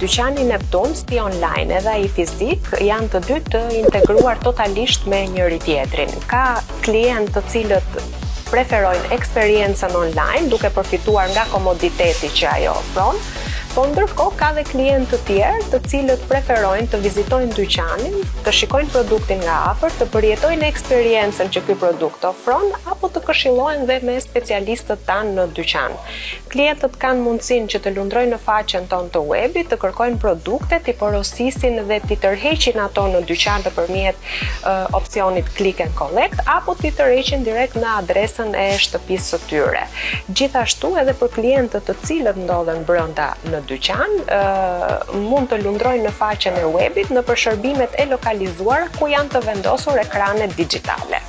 Dyqani Neptun, si online edhe ai fizik, janë të dy të integruar totalisht me njëri tjetrin. Ka klientë të cilët preferojnë eksperiencën online, duke përfituar nga komoditeti që ajo ofron, po ndërkohë ka dhe klientë të tjerë të cilët preferojnë të vizitojnë dyqanin, të shikojnë produktin nga afër, të përjetojnë eksperiencën që ky produkt ofron, apo të këshillohen dhe me specialistët tanë në dyqan. Klientët kanë mundësinë që të lundrojnë në faqen tonë të webit, të kërkojnë produkte, t'i porosisin dhe t'i tërheqin ato në dyqan nëpërmjet opsionit click and collect, apo t'i tërheqin direkt në adresën e shtëpisë së tyre. Gjithashtu edhe për klientët të cilët ndodhen brenda në dyqan, mund të lundrojnë në faqen e webit në përshërbimet e lokalizuara ku janë të vendosur ekranet digjitale.